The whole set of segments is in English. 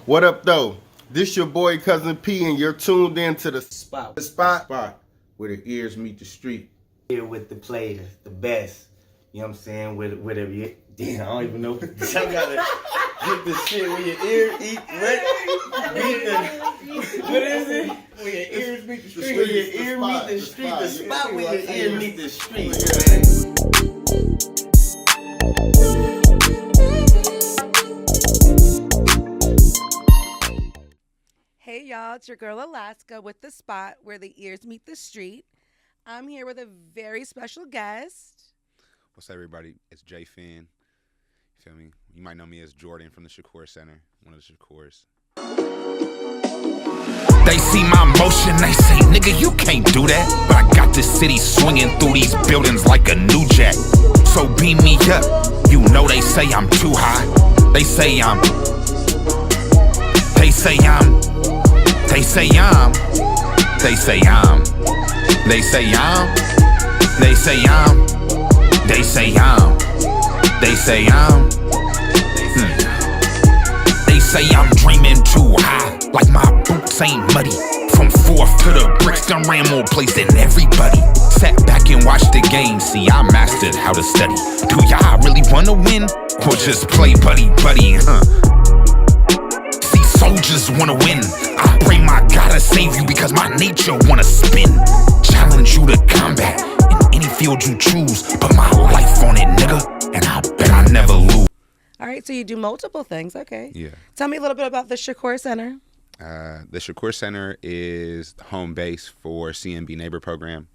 What up, though? This your boy Cuzin P, and you're tuned in to the Spot. spot where the ears meet the street. Here with the players, the best. You know what I'm saying? Whatever you. Damn, I don't even know. I gotta get the shit where your ear eat. What is it? Where your ears meet the street. Where your ear meet the street. The spot where your ear meet the street. Hey y'all, it's your girl Alaska with The Spot where the ears meet the street. I'm here with a very special guest. What's up, everybody? It's J.Phin. You feel me? You might know me as Jordan from the Shakur Center, one of the Shakurs. They see my motion, they say, nigga, you can't do that. But I got this city swinging through these buildings like a new jack. So beam me up. You know they say I'm too high. They say I'm. They say I'm. They say I'm. They say I'm. They say I'm. They say I'm. They say I'm. They say I'm. They say I'm dreaming too high, like my boots ain't muddy. From fourth to the bricks, done ran more plays than everybody. Sat back and watched the game, see I mastered how to study. Do y'all really wanna win, or just play buddy, huh? See, soldiers wanna win. I pray my God to save you because my nature wanna spin. Challenge you to combat in any field you choose. Put my life on it, nigga, and I bet I never lose. All right, so you do multiple things. Okay. Yeah. Tell me a little bit about the Shakur Center. The Shakur Center is home base for CNB Neighbor Program.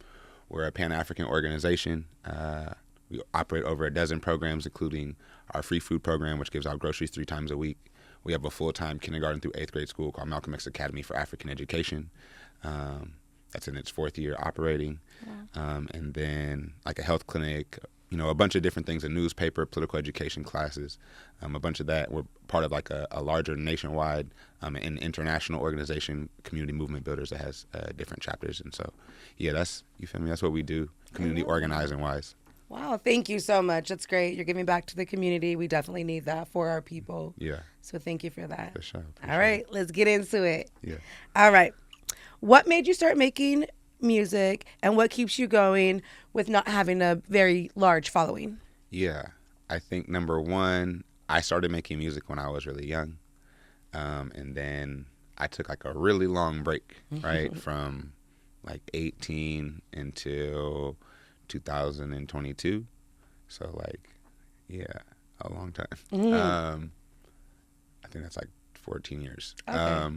We're a Pan-African organization. We operate over a dozen programs, including our free food program, which gives out groceries 3 times a week. We have a full-time kindergarten through 8th grade school called Malcolm X Academy for African Education. That's in its 4th year operating. Wow. And then like a health clinic, you know, a bunch of different things, a newspaper, political education classes, a bunch of that. We're part of like a larger nationwide and international organization, Community Movement Builders, that has different chapters. And so, yeah, that's, you feel me? That's what we do, community organizing wise. Wow, thank you so much. That's great. You're giving back to the community. We definitely need that for our people. Yeah. So thank you for that. For sure. All right, let's get into it. Yeah. All right. What made you start making music, and what keeps you going with not having a very large following? Yeah, I think number one, I started making music when I was really young, and then I took like a really long break, right, from like 18 until 2022. So like, yeah, a long time. I think that's like 14 years. Okay.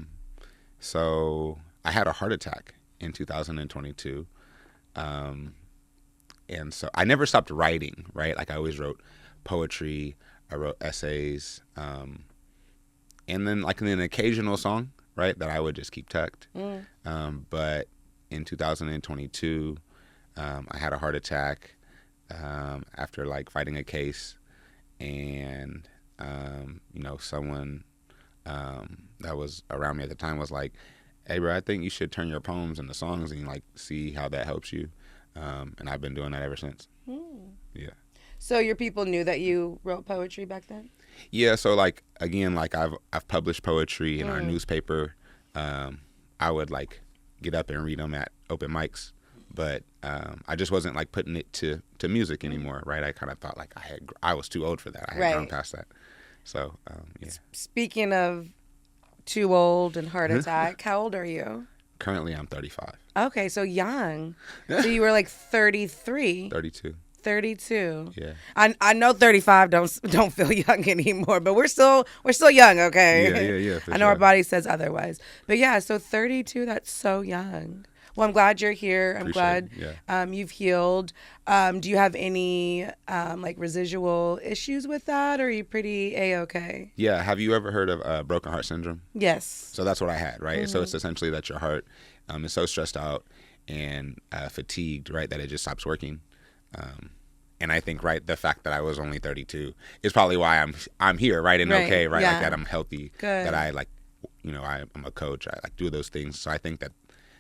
So I had a heart attack in 2022. And so I never stopped writing, right? Like I always wrote poetry, I wrote essays, and then like an occasional song, right, that I would just keep tucked. But in 2022, I had a heart attack after like fighting a case, and you know, someone that was around me at the time was like, hey, bro, I think you should turn your poems into songs and like see how that helps you. And I've been doing that ever since. Yeah. So your people knew that you wrote poetry back then? Yeah. So like, again, like I've published poetry in our newspaper. I would like get up and read them at open mics, but I just wasn't like putting it to music anymore. Right. I kind of thought like I was too old for that. I had gone past that. So, yeah. Speaking of too old and heart attack, how old are you? Currently, I'm 35. Okay, so young. So you were like 33. 32. 32. Yeah. I know 35 don't feel young anymore, but we're still young, okay? Yeah. I know our body says otherwise. But yeah, so 32, that's so young. Well, I'm glad you're here. I'm glad you've healed. Do you have any like residual issues with that, or are you pretty A-okay? Yeah. Have you ever heard of broken heart syndrome? Yes. So that's what I had, right? So it's essentially that your heart is so stressed out and fatigued, right, that it just stops working. And I think, right, the fact that I was only 32 is probably why I'm here, right, and okay, right, like that I'm healthy, that I like, you know, I'm a coach, I like do those things. So I think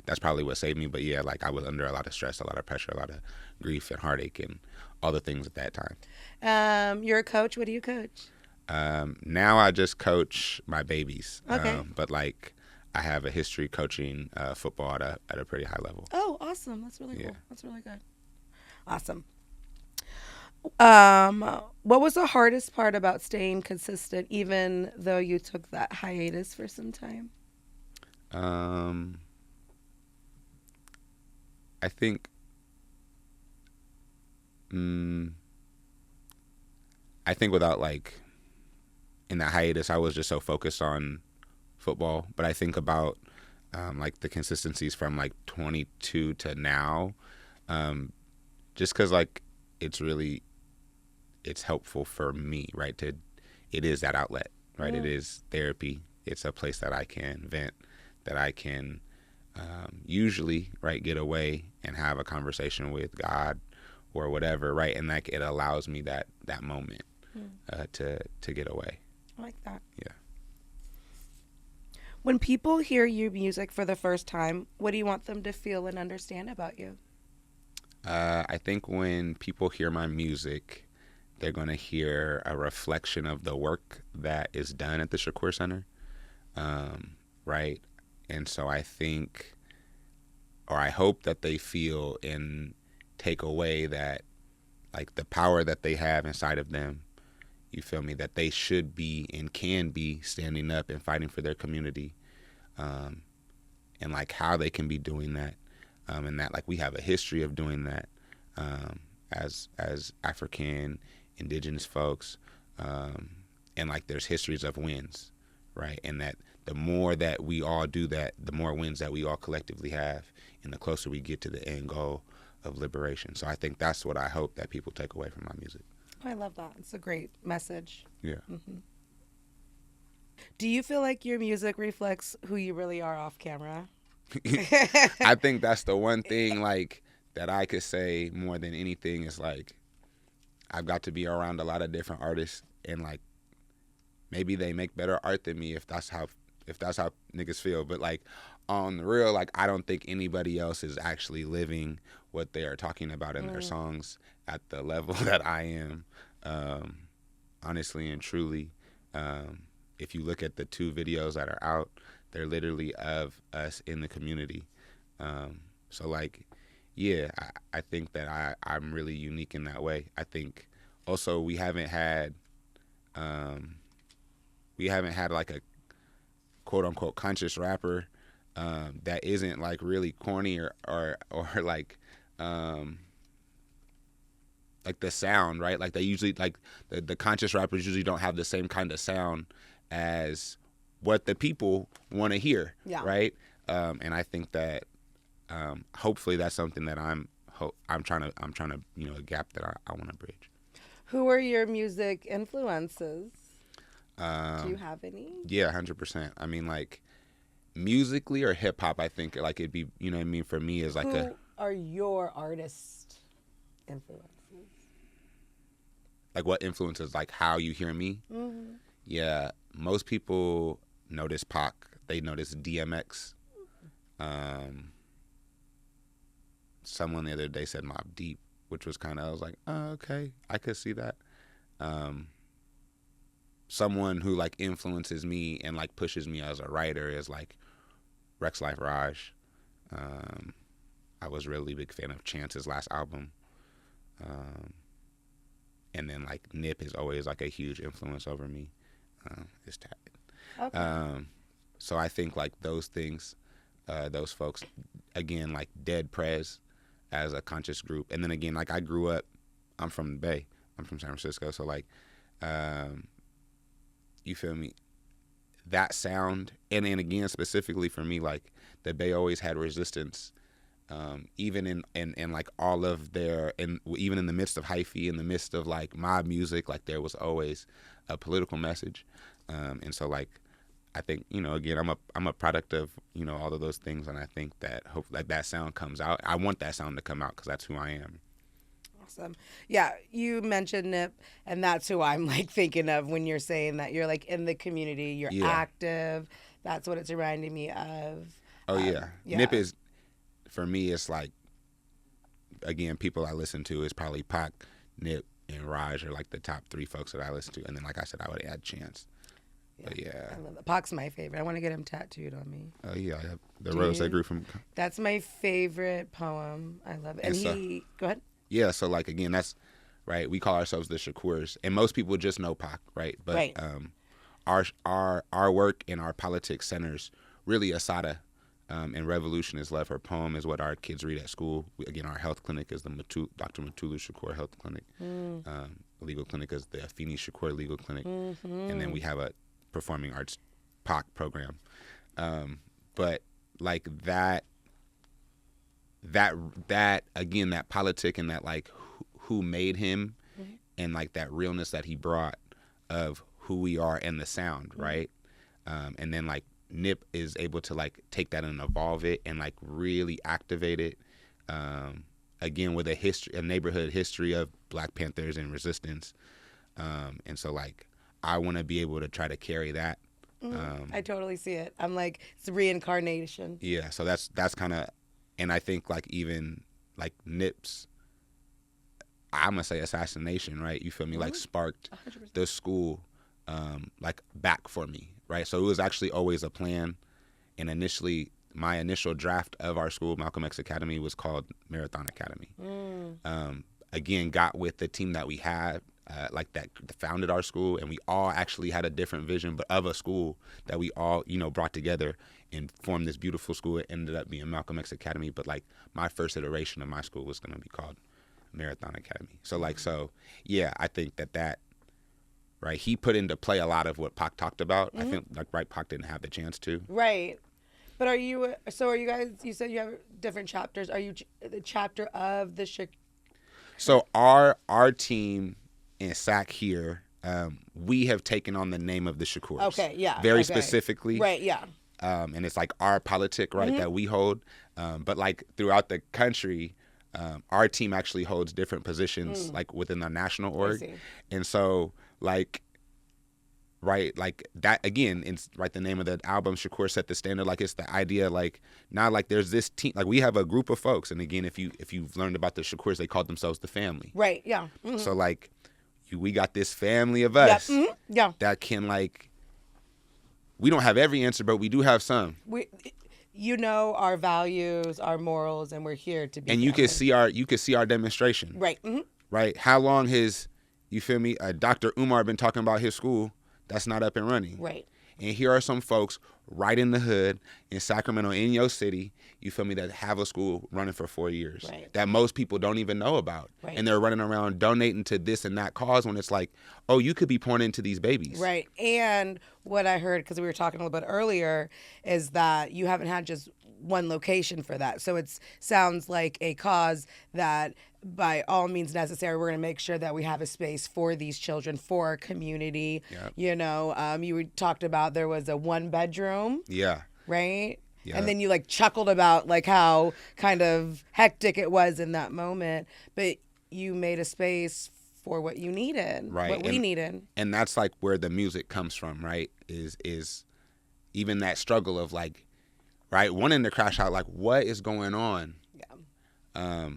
that's probably what saved me. But yeah, like I was under a lot of stress, a lot of pressure, a lot of grief and heartache and all the things at that time. You're a coach. What do you coach? Now I just coach my babies. Okay. But like I have a history coaching football at a pretty high level. Oh, awesome. That's really cool. Yeah. That's really good. Awesome. What was the hardest part about staying consistent, even though you took that hiatus for some time? I think without like in that hiatus, I was just so focused on football. But I think about like the consistencies from like 22 to now, just because like it's helpful for me, right? It is that outlet, right? It is therapy. It's a place that I can vent, that I can usually, right, get away and have a conversation with God or whatever, right? And like it allows me that moment to get away. I like that. Yeah. When people hear your music for the first time, what do you want them to feel and understand about you? I think when people hear my music, they're going to hear a reflection of the work that is done at the Shakur Center, right? And so I think, or I hope that they feel and take away that, like, the power that they have inside of them, you feel me, that they should be and can be standing up and fighting for their community, and, like, how they can be doing that, and that, like, we have a history of doing that as African, indigenous folks, and, like, there's histories of wins, right? And that the more that we all do that, the more wins that we all collectively have, and the closer we get to the end goal of liberation. So I think that's what I hope that people take away from my music. I love that. It's a great message. Yeah. Mm-hmm. Do you feel like your music reflects who you really are off camera? I think that's the one thing, like, that I could say more than anything is, like, I've got to be around a lot of different artists, and, like, maybe they make better art than me if that's how niggas feel. But, like, on the real, like, I don't think anybody else is actually living what they are talking about in their songs at the level that I am, honestly and truly. If you look at the 2 videos that are out, they're literally of us in the community. So, like, yeah, I think that I'm really unique in that way. I think also we haven't had like a quote unquote conscious rapper that isn't like really corny or like the sound, right? Like they usually, like the conscious rappers usually don't have the same kind of sound as what the people want to hear, right? And I think that hopefully that's something that I'm trying to a gap that I want to bridge. Who are your music influences? Do you have any? Yeah, 100%. I mean, like, musically or hip hop, I think like it'd be, you know what I mean, for me is like Who are your artist influences? Like what influences like how you hear me? Mm-hmm. Yeah, most people notice Pac. They notice DMX. Someone the other day said Mobb Deep, which was kind of, I was like, oh, okay, I could see that. Someone who like influences me and like pushes me as a writer is like Rex Life Raj. I was a really big fan of Chance's last album. And then like Nip is always like a huge influence over me. It's tight. Okay. So I think like those things, those folks, again, like Dead Prez as a conscious group. And then again, like I grew up, I'm from the Bay. I'm from San Francisco. So like, you feel me? That sound, and then again, specifically for me, like the Bay always had resistance, even in like all of their, and even in the midst of hyphy, in the midst of like mob music, like there was always a political message, and so like I think, you know, again, I'm a product of, you know, all of those things, and I think that hopefully like that sound comes out. I want that sound to come out because that's who I am. Awesome. Yeah, you mentioned Nip, and that's who I'm like thinking of when you're saying that you're like in the community, you're active. That's what it's reminding me of. Oh yeah. Nip is, for me, it's like, again, people I listen to is probably Pac, Nip, and Raj are like the top 3 folks that I listen to, and then like I said, I would add Chance. But yeah, I love that. Pac's my favorite. I want to get him tattooed on me. oh yeah, I have the Do rose you? that grew from. That's my favorite poem. I love it. And And go ahead. Yeah, so like again, that's right. We call ourselves the Shakurs, and most people just know Pac, right? But Right. Our work and our politics centers really Asada, and Revolution is Love. Her poem is what our kids read at school. Again, our health clinic is the Dr. Matulu Shakur Health Clinic. Legal clinic is the Afeni Shakur Legal Clinic, and then we have a performing arts Pac program. But like that again, that politic and that like who made him, and like that realness that he brought of who we are and the sound, right? And then like Nip is able to like take that and evolve it and like really activate it. Again, with a neighborhood history of Black Panthers and resistance. And so like I want to be able to try to carry that. I totally see it. I'm like, it's reincarnation. Yeah, so that's kind of, and I think like even like Nip's, I'm gonna say assassination, right? You feel me? Like sparked 100%. the school, like back for me, right? So it was actually always a plan, and initially my initial draft of our school, Malcolm X Academy, was called Marathon Academy. Again, got with the team that we had, like that founded our school, and we all actually had a different vision, but of a school that we all, brought together and formed this beautiful school. It ended up being Malcolm X Academy, but like my first iteration of my school was going to be called Marathon Academy. So yeah, I think that right, he put into play a lot of what Pac talked about. I think like Pac didn't have the chance to. Right. But are you guys, you said you have different chapters. Are you the chapter of the So our team in SAC here, we have taken on the name of the Shakurs. Okay, yeah. Very okay. specifically. Right, yeah. And it's like our politic, right, that we hold. But like throughout the country, our team actually holds different positions like within the national org. see. And so like, right, like that again, it's right, the name of the album, Shakur Set the Standard. Like it's the idea like now like there's this team, like we have a group of folks, and again, if you've learned about the Shakurs, they called themselves the family. Right, yeah. So like we got this family of us Yeah. that can like, we don't have every answer, but we do have some. Our values, our morals, and we're here to be. And you can see our demonstration. Right. Right. How long has, you feel me, Dr. Umar been talking about his school that's not up and running? Right. And here are some folks right in the hood in Sacramento, in your city, you feel me, that have a school running for 4 years. Right. That most people don't even know about. Right. And they're running around donating to this and that cause when it's like, oh, you could be pouring into these babies. Right. And what I heard, because we were talking a little bit earlier, is that you haven't had just one location for that. So it sounds like a cause that by all means necessary, we're going to make sure that we have a space for these children, for our community. Yep. You talked about there was a 1-bedroom. Yeah. Right? Yeah. And then you like chuckled about like how kind of hectic it was in that moment. But you made a space for what you needed, right, what we needed. And that's like where the music comes from, right? Is even that struggle of like, right, wanting to crash out, like what is going on? Yeah.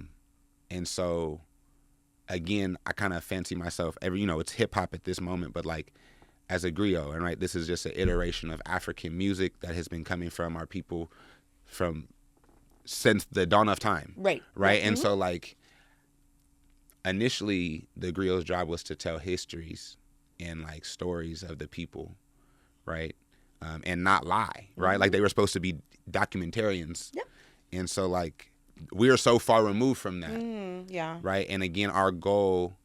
And so again, I kind of fancy myself it's hip hop at this moment, but like as a griot, and right, this is just an iteration of African music that has been coming from our people since the dawn of time. Right. Right. And so like initially the griot's job was to tell histories and like stories of the people, right? And not lie, right? Like they were supposed to be documentarians. Yep. And so like we are so far removed from that. Yeah. Right. And again, our goal,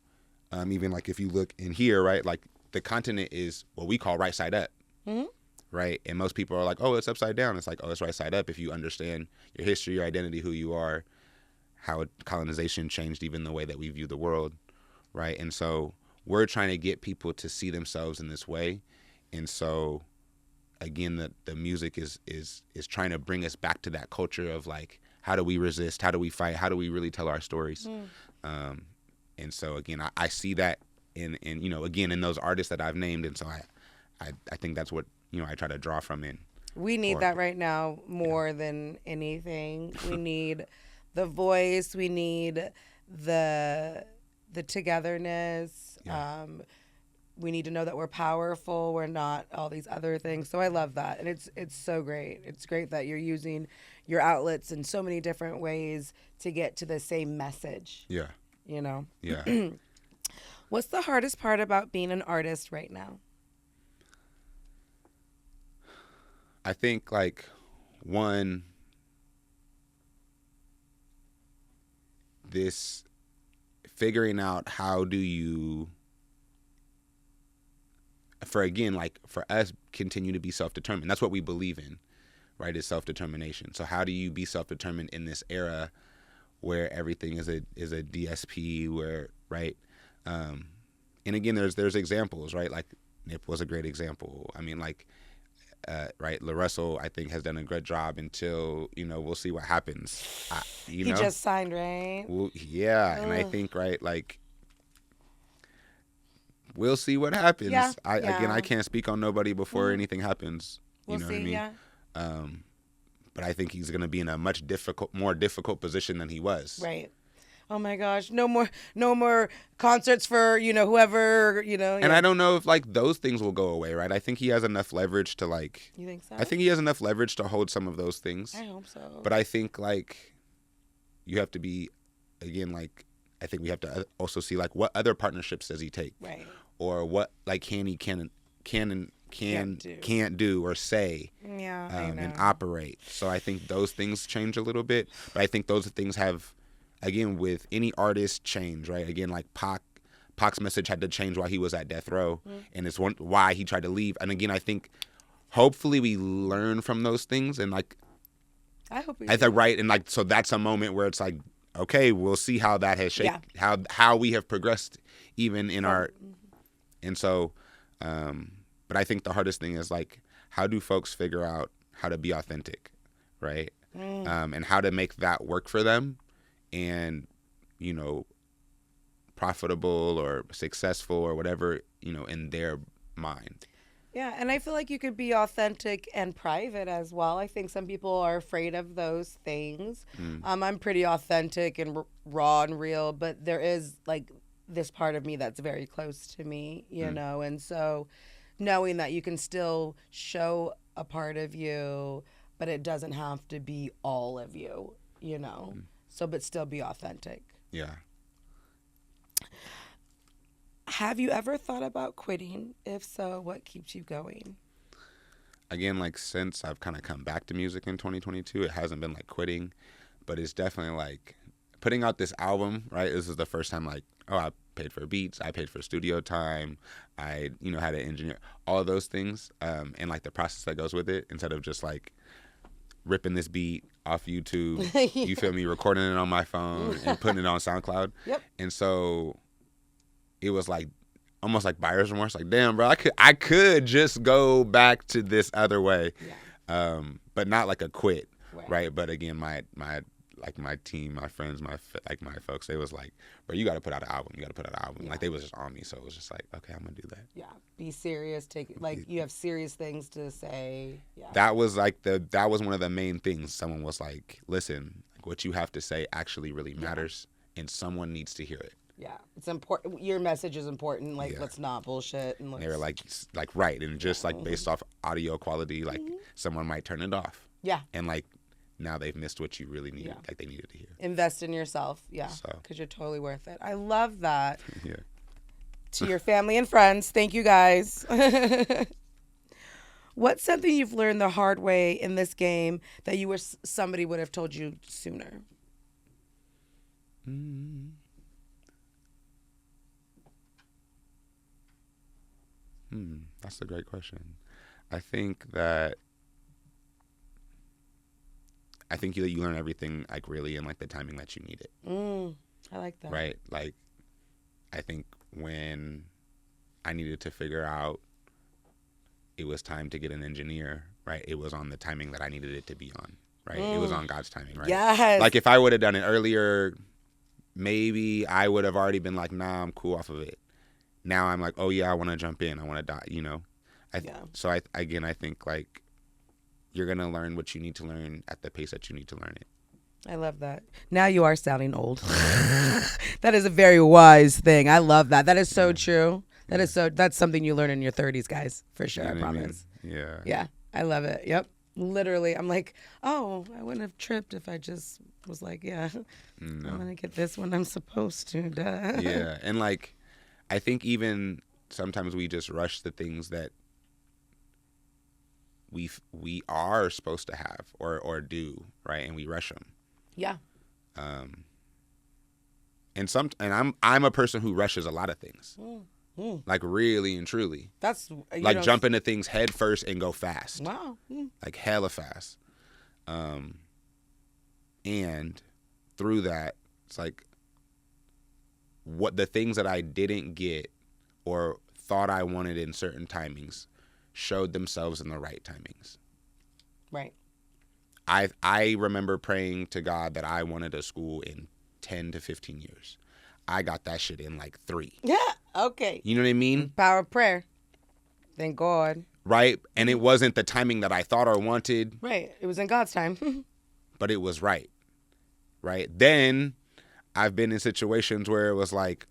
even like if you look in here, right, like the continent is what we call right side up. Right. And most people are like, oh, it's upside down. It's like, oh, it's right side up if you understand your history, your identity, who you are, how colonization changed even the way that we view the world. Right. And so we're trying to get people to see themselves in this way. And so again, the music is trying to bring us back to that culture of like, how do we resist? How do we fight? How do we really tell our stories? And so again, I see that in again in those artists that I've named, and so I think that's what I try to draw from in. We need that right now more than anything. We need the voice. We need the the togetherness. Yeah. We need to know that we're powerful. We're not all these other things. So I love that, and it's so great. It's great that you're using your outlets in so many different ways to get to the same message. Yeah. You know. Yeah. What's the hardest part about being an artist right now? I think like one, this figuring out how do you, for us, continue to be self-determined. That's what we believe in, right? Is self-determination. So how do you be self-determined in this era where everything is a DSP, where, right? And again, there's examples, right? Like Nip was a great example. I mean, like, right, LaRussell, I think, has done a good job until, we'll see what happens. He just signed, right? Well, yeah, and I think, right, like, we'll see what happens. Yeah, Again, I can't speak on nobody before anything happens. We'll know see, what I mean? Yeah. But I think he's going to be in a much more difficult position than he was. Right. Oh my gosh, no more concerts for, whoever, And I don't know if like those things will go away, right? I think he has enough leverage to like. You think so? I think he has enough leverage to hold some of those things. I hope so. But I think like you have to be, again, like I think we have to also see like what other partnerships does he take, right? Or what like can't do or say, and operate. So I think those things change a little bit, but I think those things have, again, with any artist, change, right? Again, like Pac's message had to change while he was at death row, and it's why he tried to leave. And again, I think hopefully we learn from those things, and like I hope we do. Right, and like so that's a moment where it's like, okay, we'll see how that has shaped how we have progressed even in our, and so. But I think the hardest thing is like, how do folks figure out how to be authentic, right? And how to make that work for them, and profitable or successful or whatever, in their mind. Yeah, and I feel like you could be authentic and private as well. I think some people are afraid of those things. I'm pretty authentic and raw and real, but there is like this part of me that's very close to me, and so knowing that you can still show a part of you, but it doesn't have to be all of you, so but still be authentic. Yeah. Have you ever thought about quitting? If so, what keeps you going? Again, like since I've kind of come back to music in 2022, it hasn't been like quitting, but it's definitely like putting out this album, right? This is the first time like, I paid for beats, I paid for studio time, I, had an engineer, all of those things, and like the process that goes with it, instead of just like ripping this beat off YouTube, you feel me, recording it on my phone and putting it on SoundCloud. Yep. And so it was like almost like buyer's remorse, like, damn, bro, I could just go back to this other way, but not like a quit, right? But again, my team, my friends, my folks, they was like, bro, you got to put out an album. Like they was just on me. So it was just like, okay, I'm going to do that. Yeah. Be serious. You have serious things to say. Yeah. That was one of the main things. Someone was like, listen, like what you have to say actually really matters, and someone needs to hear it. Yeah. It's important. Your message is important. Like, let's not bullshit. And they were like, right. And just like based off audio quality, like someone might turn it off. Yeah. And like, now they've missed what you really needed, like they needed to hear. Invest in yourself, because you're totally worth it. I love that. Yeah. To your family and friends, thank you guys. What's something you've learned the hard way in this game that you wish somebody would have told you sooner? That's a great question. I think you learn everything like really in like the timing that you need it. I like that. Right? Like I think when I needed to figure out it was time to get an engineer, right? It was on the timing that I needed it to be on, right? It was on God's timing, right? Yes. Like if I would have done it earlier, maybe I would have already been like, nah, I'm cool off of it. Now I'm like, oh yeah, I want to jump in. I want to die, So I think like, you're going to learn what you need to learn at the pace that you need to learn it. I love that. Now you are sounding old. That is a very wise thing. I love that. That is so true. That's something you learn in your 30s, guys, for sure. You know I what mean? promise. Yeah. Yeah, I love it. Yep. Literally, I'm like, oh, I wouldn't have tripped if I just was like, yeah, I'm going to get this when I'm supposed to. Duh. Yeah. And like, I think even sometimes we just rush the things that we are supposed to have or do, right? And we rush them. Yeah. And I'm a person who rushes a lot of things. Like really and truly. That's like jump into things head first and go fast. Wow. Like hella fast. And through that, it's like what the things that I didn't get or thought I wanted in certain timings showed themselves in the right timings. Right. I remember praying to God that I wanted a school in 10 to 15 years. I got that shit in like 3. Yeah. Okay. You know what I mean? Power of prayer. Thank God. Right? And it wasn't the timing that I thought or wanted. Right. It was in God's time. But it was right. Right? Then I've been in situations where it was like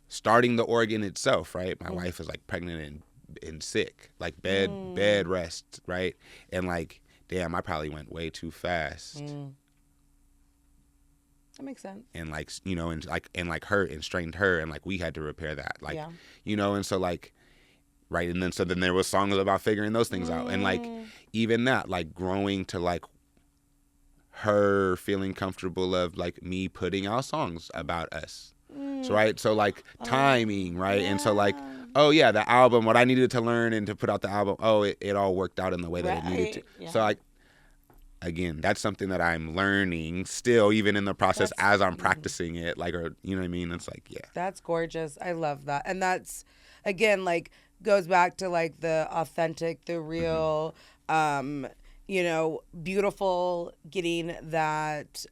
starting the organ itself, right? My wife is like pregnant and sick, like bed rest, right? And like, damn, I probably went way too fast. That makes sense. And like, you know, and like hurt and strained her, and like we had to repair that, like, you know, and so like, right, and then so then there was songs about figuring those things out, and like even that, like growing to like her feeling comfortable of like me putting out songs about us, so right, so like timing, right, and so like, oh yeah, the album, what I needed to learn and to put out the album, oh it all worked out in the way that it needed to, so like. Again, that's something that I'm learning still, even in the process as I'm practicing it. Like, or you know what I mean? It's like, yeah. That's gorgeous. I love that. And that's, again, like, goes back to, like, the authentic, the real, you know, beautiful, getting that,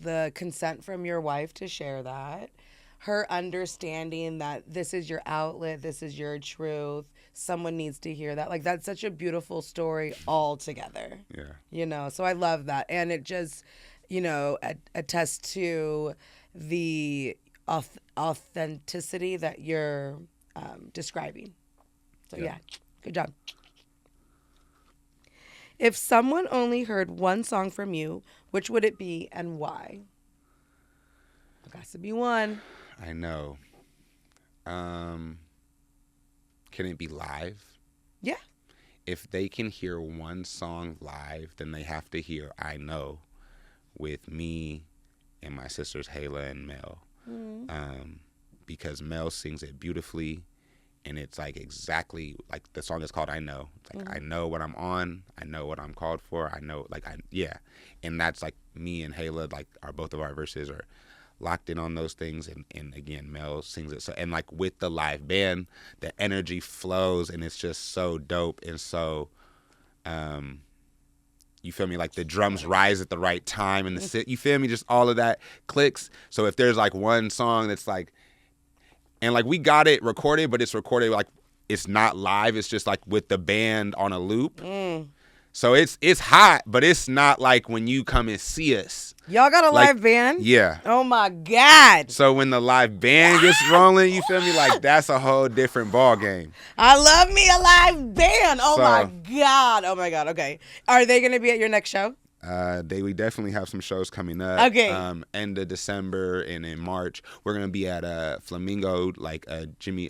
the consent from your wife to share that. Her understanding that this is your outlet, this is your truth. Someone needs to hear that. Like, that's such a beautiful story altogether. Yeah. You know, so I love that. And it just, you know, attests to the authenticity that you're describing. So, yeah, good job. If someone only heard one song from you, which would it be and why? It has to be one. I know. Can it be live? Yeah. If they can hear one song live, then they have to hear I Know with me and my sisters Hayla and Mel. Because Mel sings it beautifully, and it's like exactly like the song is called I Know. It's like I know what I'm on, I know what I'm called for, I know, like, and that's like me and Hayla, like both of our verses are locked in on those things, and again Mel sings it, so, and like with the live band the energy flows and it's just so dope, and so you feel me, like the drums rise at the right time and you feel me, just all of that clicks. So if there's like one song that's like, and like we got it recorded, but it's recorded like it's not live, it's just like with the band on a loop. So it's hot, but it's not like when you come and see us. Y'all got a live band? Yeah. Oh my God. So when the live band gets rolling, you feel me? Like that's a whole different ball game. I love me a live band. Oh my God. Oh my God. Okay. Are they going to be at your next show? We definitely have some shows coming up. Okay. End of December and in March we're gonna be at Flamingo, like Jimmy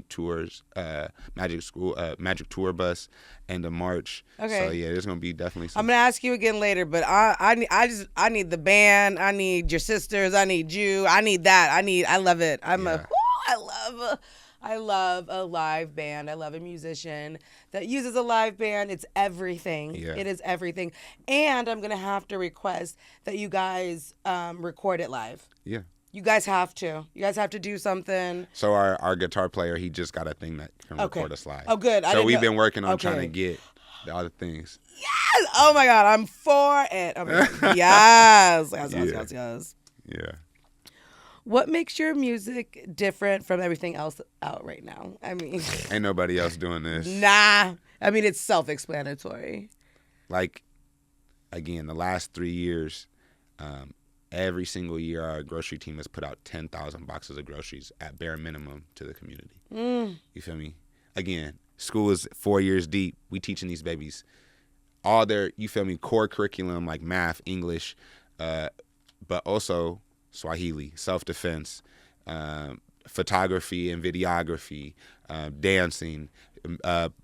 Tour's Magic Tour Bus. End of March. Okay. So yeah, there's gonna be definitely some. I'm gonna ask you again later, but I need the band. I need your sisters. I need you. I need that. I love it. I love a live band. I love a musician that uses a live band. It's everything. Yeah. It is everything. And I'm going to have to request that you guys record it live. Yeah. You guys have to. You guys have to do something. So our guitar player, he just got a thing that can record us live. Oh, good. So we've been working on trying to get the other things. Yes. Oh, my God. I'm for it. Oh, my God. Yes. Yes. Yeah. What makes your music different from everything else out right now? I mean, ain't nobody else doing this. Nah. I mean, it's self-explanatory. Like, again, the last 3 years, every single year our grocery team has put out 10,000 boxes of groceries at bare minimum to the community. You feel me? Again, school is 4 years deep. We teaching these babies all their, you feel me, core curriculum like math, English, but also Swahili, self-defense, photography and videography, dancing,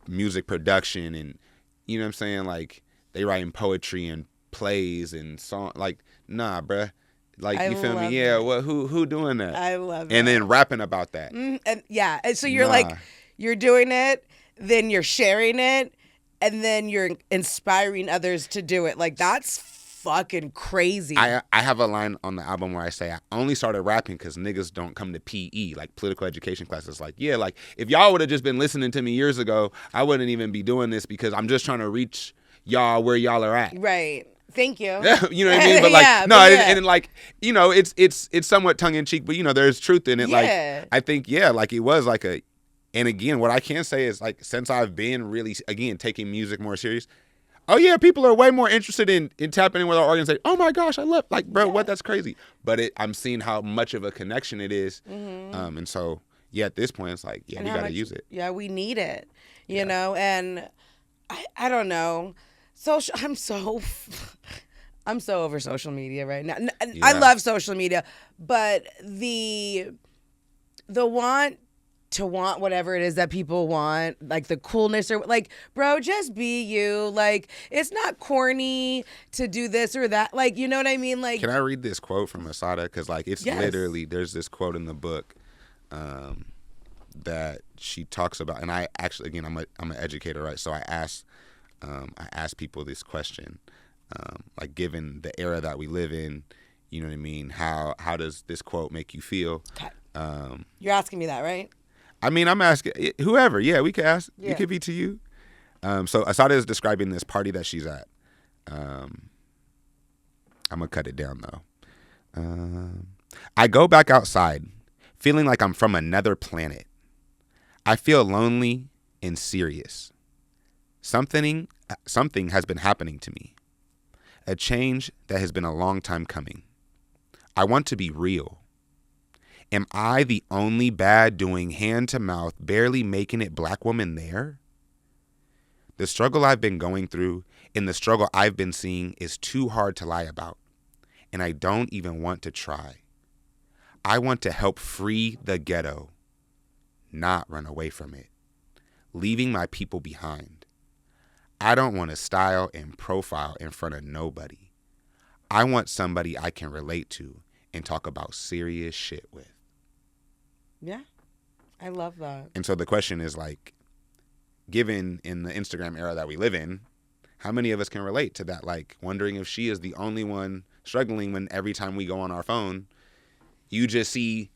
music production, and you know what I'm saying? Like, they writing poetry and plays and song. Like, nah, bruh. Like, you feel me? Yeah. Well, who doing that? I love it. And then rapping about that. And yeah. And so you're like, you're doing it, then you're sharing it, and then you're inspiring others to do it. Like, that's fucking crazy. I have a line on the album where I say I only started rapping because niggas don't come to PE, like political education classes. Like, yeah, like if y'all would have just been listening to me years ago, I wouldn't even be doing this because I'm just trying to reach y'all where y'all are at. Right. Thank you. You know what I mean? But like, yeah, no, but yeah. and like, you know, it's somewhat tongue in cheek, but you know, there's truth in it. Yeah. Like, I think, yeah, like it was like a, and again, what I can say is like, since I've been really, again, taking music more serious, oh yeah, people are way more interested in tapping in with our audience. Like, oh my gosh, I love, like, bro, what? That's crazy. But I'm seeing how much of a connection it is. And so, yeah, at this point, it's like, yeah, we got to use it. Yeah, we need it, you know, and I don't know. I'm so over social media right now. I love social media, but the want to want whatever it is that people want, like the coolness or like, bro, just be you. Like, it's not corny to do this or that. Like, you know what I mean? Like, can I read this quote from Asada? Because like, it's literally, there's this quote in the book that she talks about, and I actually, again, I'm an educator, right? So I asked people this question, like, given the era that we live in, you know what I mean? How does this quote make you feel? You're asking me that, right? I mean, I'm asking whoever. Yeah, we could ask. Yeah. It could be to you. So Asada is describing this party that she's at. I'm gonna cut it down though. I go back outside, feeling like I'm from another planet. I feel lonely and serious. Something has been happening to me. A change that has been a long time coming. I want to be real. Am I the only bad doing hand to mouth, barely making it black woman there? The struggle I've been going through and the struggle I've been seeing is too hard to lie about, and I don't even want to try. I want to help free the ghetto, not run away from it, leaving my people behind. I don't want to style and profile in front of nobody. I want somebody I can relate to and talk about serious shit with. Yeah, I love that. And so the question is, like, given in the Instagram era that we live in, how many of us can relate to that? Like, wondering if she is the only one struggling when every time we go on our phone, you just see,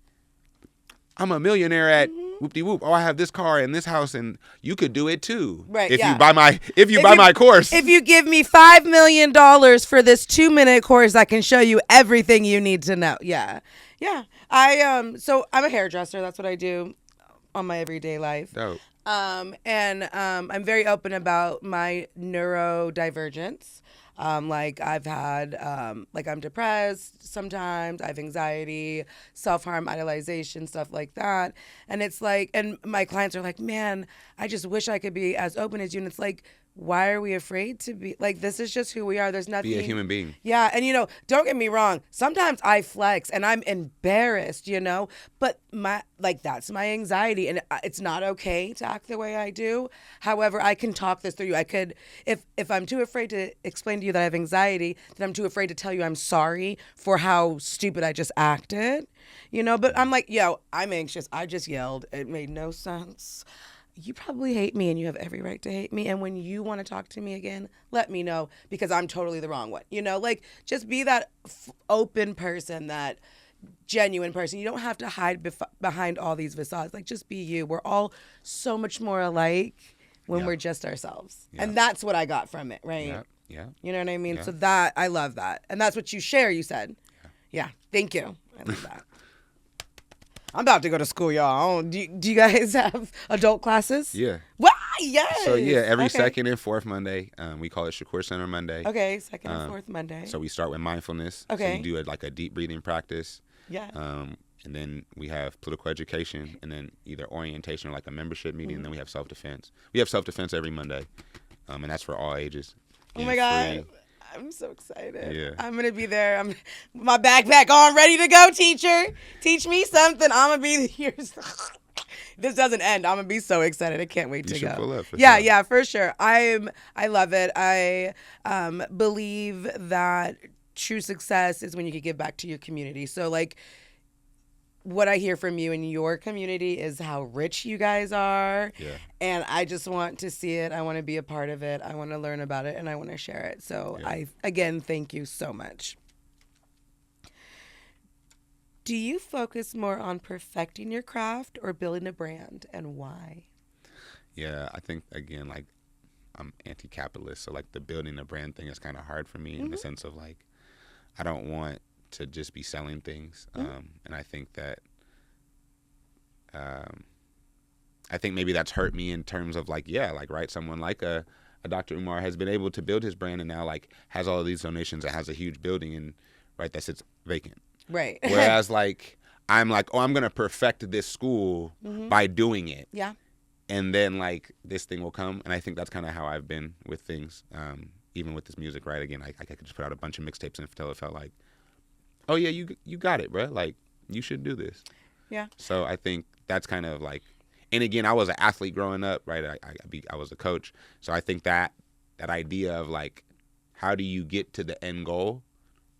I'm a millionaire at whoop-de-whoop. Oh, I have this car and this house, and you could do it too. Right. If you buy my course. If you give me $5 million for this 2-minute course, I can show you everything you need to know. Yeah. Yeah. So I'm a hairdresser. That's what I do on my everyday life. Dope. And I'm very open about my neurodivergence. Like I've had, like I'm depressed sometimes, I have anxiety, self-harm, idolization, stuff like that. And it's like, and my clients are like, man, I just wish I could be as open as you. And it's like, why are we afraid to be? Like, this is just who we are. There's nothing. Be a human being. Yeah. And, you know, don't get me wrong. Sometimes I flex and I'm embarrassed, you know, but that's my anxiety. And it's not okay to act the way I do. However, I can talk this through you. I could, if I'm too afraid to explain to you that I have anxiety, then I'm too afraid to tell you I'm sorry for how stupid I just acted, you know, but I'm like, yo, I'm anxious. I just yelled. It made no sense. You probably hate me and you have every right to hate me. And when you want to talk to me again, let me know because I'm totally the wrong one. You know, like just be that open person, that genuine person. You don't have to hide behind all these facades. Like just be you. We're all so much more alike when we're just ourselves. Yeah. And that's what I got from it, right? Yeah. Yeah. You know what I mean? Yeah. So that, I love that. And that's what you share, you said. Yeah. Thank you. I love that. I'm about to go to school, y'all. Do you guys have adult classes? Yeah. What? Yes. So yeah, every Okay. second and fourth Monday, we call it Shakur Center Monday. Okay, second and fourth Monday. So we start with mindfulness. Okay. So you do it like a deep breathing practice. Yeah. And then we have political education, and then either orientation or like a membership meeting, and then we have self-defense. We have self-defense every Monday, and that's for all ages. Oh my God. I'm so excited. Yeah. I'm going to be there. I'm my backpack on, ready to go, teacher. Teach me something. I'm going to be here. This doesn't end. I'm going to be so excited. I can't wait to You should go. pull up for Yeah, sure. yeah, for sure. I love it. I believe that true success is when you can give back to your community. So like what I hear from you in your community is how rich you guys are. Yeah. And I just want to see it. I want to be a part of it. I want to learn about it and I want to share it. So Yeah. again, thank you so much. Do you focus more on perfecting your craft or building a brand, and why? Yeah, I think again, like I'm anti-capitalist, so like the building a brand thing is kind of hard for me in the sense of like I don't want to just be selling things, and I think that I think maybe that's hurt me in terms of like right, someone like a Dr. Umar has been able to build his brand and now like has all of these donations and has a huge building and right that sits vacant. Right. Whereas like I'm like, oh, I'm gonna perfect this school by doing it. Yeah. And then like this thing will come, and I think that's kind of how I've been with things, even with this music. Right, again, I could just put out a bunch of mixtapes until it felt like, oh yeah, you got it, bro. Like you should do this. Yeah. So I think that's kind of like, and again, I was an athlete growing up, right? I was a coach, so I think that idea of like, how do you get to the end goal,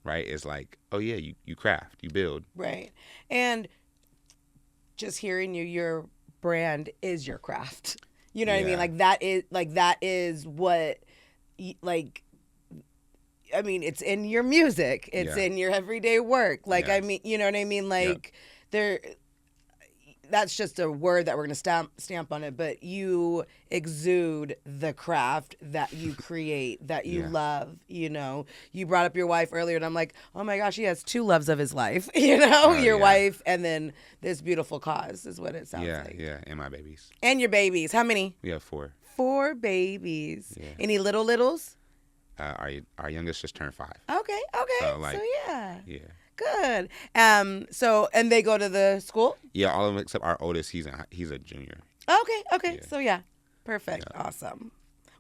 right? Is like, oh yeah, you craft, you build. Right. And just hearing your brand is your craft. You know what I mean? Yeah. That is what I mean, it's in your music. It's Yeah. in your everyday work. Like, Yeah. I mean, you know what I mean? Like that's just a word that we're going to stamp on it, but you exude the craft that you create, that you Yeah. love, you know. You brought up your wife earlier, and I'm like, oh my gosh, he has two loves of his life, you know, your yeah. wife and then this beautiful cause is what it sounds like. Yeah, and my babies. And your babies. How many? We have 4. 4 babies. Yeah. Any littles? Our youngest just turned 5. Okay. So, like, so yeah. Yeah. Good. So, and they go to the school? Yeah, all of them except our oldest. He's a junior. Okay. Yeah. So yeah, perfect. Yeah. Awesome.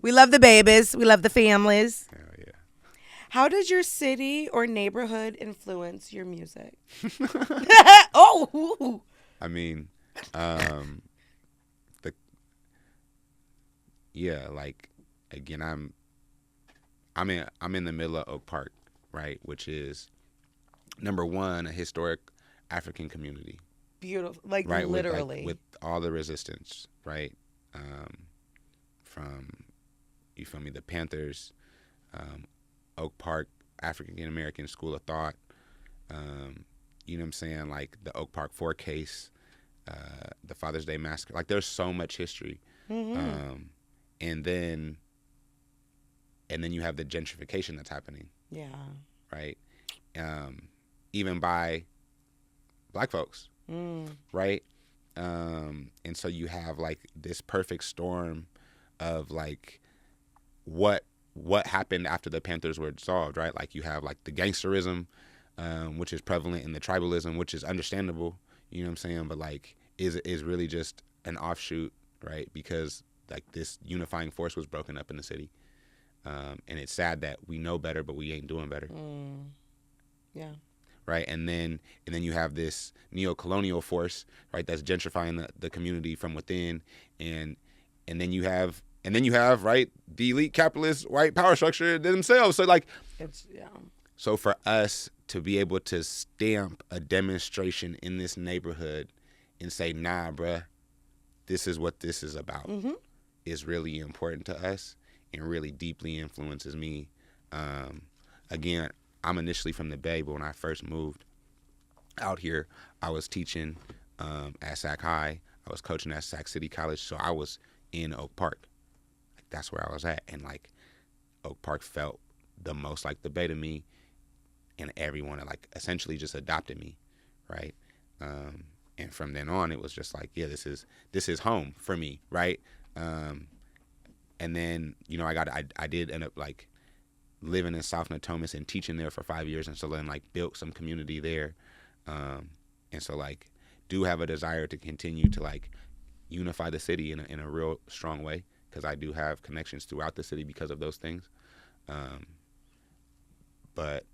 We love the babies. We love the families. Hell yeah. How does your city or neighborhood influence your music? Oh. I mean, like again, I'm in the middle of Oak Park, right, which is number one, a historic African community. Beautiful, like right? literally. With all the resistance, right? From, you feel me, the Panthers, Oak Park, African American School of Thought, you know what I'm saying? Like the Oak Park 4 case, the Father's Day massacre. Like there's so much history. Mm-hmm. And then you have the gentrification that's happening. Yeah. Right? Even by black folks, right? And so you have like this perfect storm of like what happened after the Panthers were dissolved, right? Like you have like the gangsterism, which is prevalent, in the tribalism, which is understandable, you know what I'm saying? But like is really just an offshoot, right? Because like this unifying force was broken up in the city. And it's sad that we know better, but we ain't doing better. Yeah. Right. And then you have this neo-colonial force, right, that's gentrifying the community from within, and then you have right, the elite capitalist white power structure themselves. So like It's So for us to be able to stamp a demonstration in this neighborhood and say, nah, bruh, this is what this is about, is really important to us and really deeply influences me. Again, I'm initially from the Bay, but when I first moved out here, I was teaching at Sac High. I was coaching at Sac City College, so I was in Oak Park. Like, that's where I was at, and like Oak Park felt the most like the Bay to me, and everyone like essentially just adopted me, right? And from then on, it was just like, yeah, this is home for me, right? And then, you know, I did end up like living in South Natomas and teaching there for 5 years, and so then like built some community there, and so like do have a desire to continue to like unify the city in a real strong way, because I do have connections throughout the city because of those things, but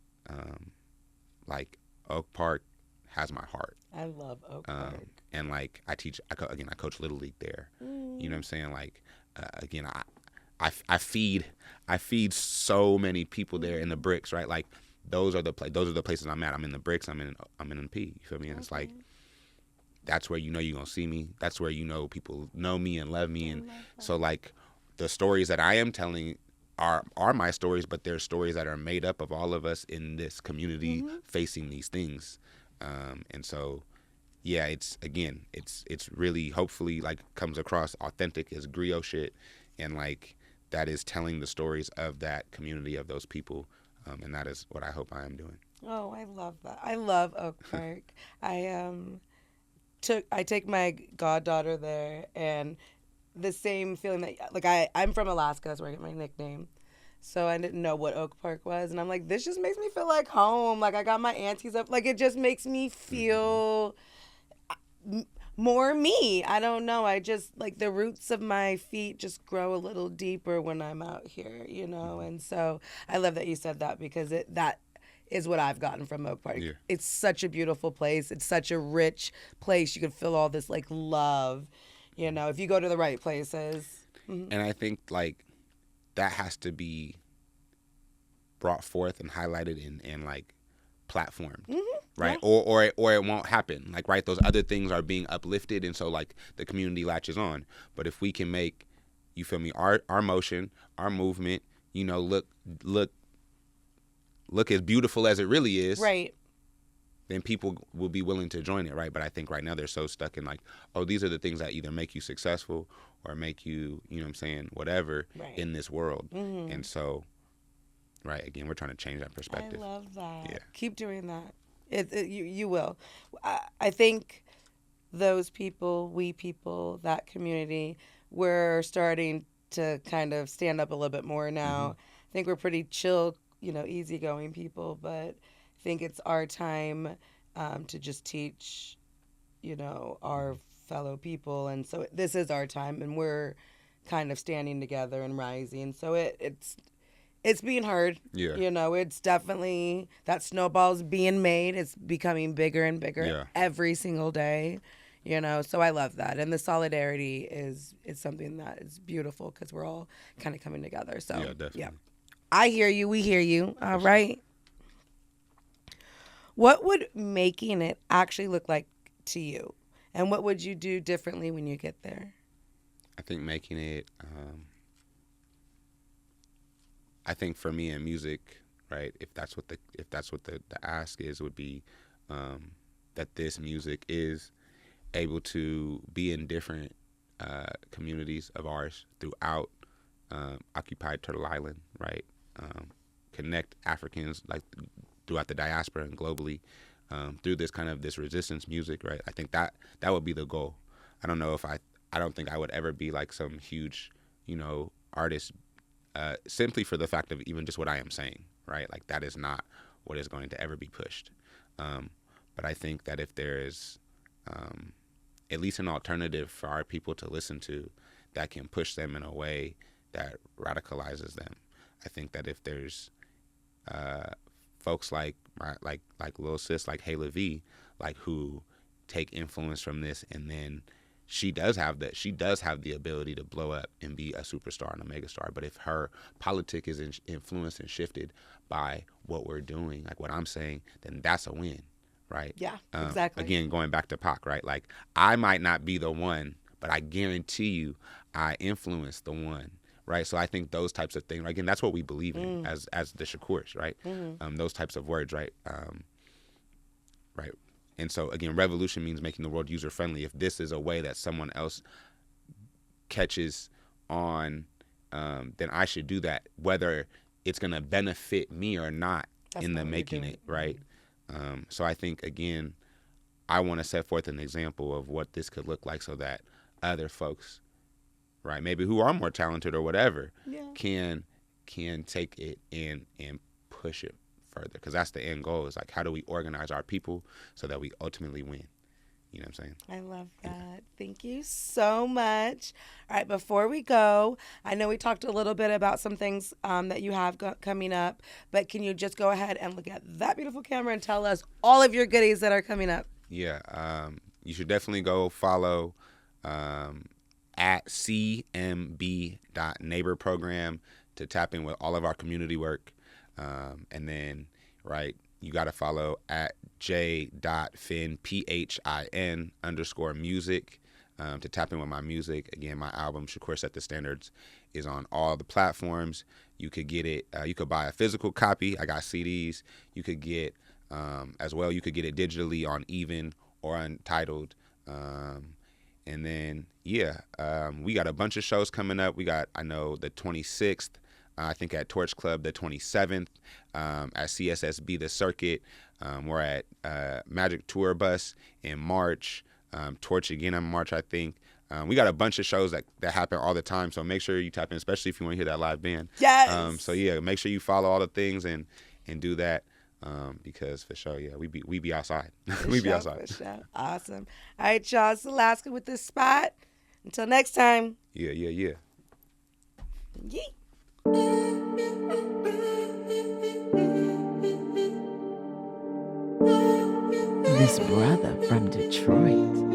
like Oak Park has my heart. I love Oak Park. And like I coach Little League there. You know what I'm saying? Like again, I feed so many people there in the bricks, right? Like those are the places I'm at. I'm in the bricks. I'm in P. You feel me? And it's like that's where you know you're gonna see me. That's where you know people know me and love me. And so like the stories that I am telling are my stories, but they're stories that are made up of all of us in this community facing these things. And so yeah, it's really hopefully like comes across authentic as griot shit, and like that is telling the stories of that community, of those people, and that is what I hope I am doing. Oh, I love that. I love Oak Park. I take my goddaughter there, and the same feeling that like I'm from Alaska, that's where I get my nickname. So I didn't know what Oak Park was, and I'm like, this just makes me feel like home. Like I got my aunties up. Like it just makes me feel more me. I don't know. I just like the roots of my feet just grow a little deeper when I'm out here, you know. And so I love that you said that, because that is what I've gotten from Oak Park. Yeah. It's such a beautiful place. It's such a rich place. You can feel all this like love, you know, if you go to the right places. And I think like that has to be brought forth and highlighted and like platformed, right? Yeah. Or it won't happen. Like, right, those other things are being uplifted, and so like the community latches on. But if we can make, you feel me, our motion, our movement, you know, look as beautiful as it really is, right, then people will be willing to join it, right? But I think right now they're so stuck in like, oh, these are the things that either make you successful or make you, you know what I'm saying, whatever, right, in this world. And so, right, again, we're trying to change that perspective. I love that. Yeah. Keep doing that. You will. I think those people, we people, that community, we're starting to kind of stand up a little bit more now. I think we're pretty chill, you know, easygoing people, but I think it's our time to just teach, you know, our fellow people. And so this is our time, and we're kind of standing together and rising. So it's being heard. Yeah. You know, it's definitely, that snowball's being made. It's becoming bigger and bigger every single day. You know, so I love that. And the solidarity is something that is beautiful, because we're all kind of coming together. So, yeah, definitely. Yeah. I hear you. We hear you. All right. What would making it actually look like to you? And what would you do differently when you get there? I think making it, I think for me in music, right, if that's what the ask is, would be that this music is able to be in different communities of ours throughout occupied Turtle Island, right? Connect Africans like throughout the diaspora and globally through this kind of this resistance music, right? I think that would be the goal. I don't think I would ever be like some huge, you know, artist simply for the fact of even just what I am saying, right? Like that is not what is going to ever be pushed. But I think that if there is at least an alternative for our people to listen to that can push them in a way that radicalizes them, I think that if there's folks like Lil Sis, like Hayla V, like who take influence from this, and then she does have the ability to blow up and be a superstar and a megastar. But if her politic is influenced and shifted by what we're doing, like what I'm saying, then that's a win, right? Yeah, exactly. Again, going back to Pac, right? Like I might not be the one, but I guarantee you I influence the one, right? So I think those types of things, again, that's what we believe in as the Shakurs, right? Those types of words, right? Right. And so, again, revolution means making the world user-friendly. If this is a way that someone else catches on, then I should do that, whether it's going to benefit me or not. That's in the making it, right? So I think, again, I want to set forth an example of what this could look like so that other folks, right? Maybe who are more talented or whatever, Yeah. can take it and push it further, because that's the end goal. Is like, how do we organize our people so that we ultimately win? You know what I'm saying? I love that. Thank you so much. All right, before we go, I know we talked a little bit about some things that you have coming up, but can you just go ahead and look at that beautiful camera and tell us all of your goodies that are coming up? Yeah, you should definitely go follow at cmb.neighbor program to tap in with all of our community work. And then, right, you got to follow at J.Phin, PHIN _music, to tap in with my music. Again, my album, Shakur Set the Standards, is on all the platforms. You could get it, you could buy a physical copy. I got CDs. You could get, as well, you could get it digitally on Even or Untitled. And then, we got a bunch of shows coming up. We got, I know, the 26th, I think at Torch Club, the 27th, at CSSB, the Circuit. We're at Magic Tour Bus in March, Torch again in March, I think. We got a bunch of shows that happen all the time, so make sure you tap in, especially if you want to hear that live band. Yes. So make sure you follow all the things and do that, because for sure, we be outside. We be outside. For sure. Awesome. All right, y'all. It's Alaska with this spot. Until next time. Yeah. Yeet. This brother from Detroit.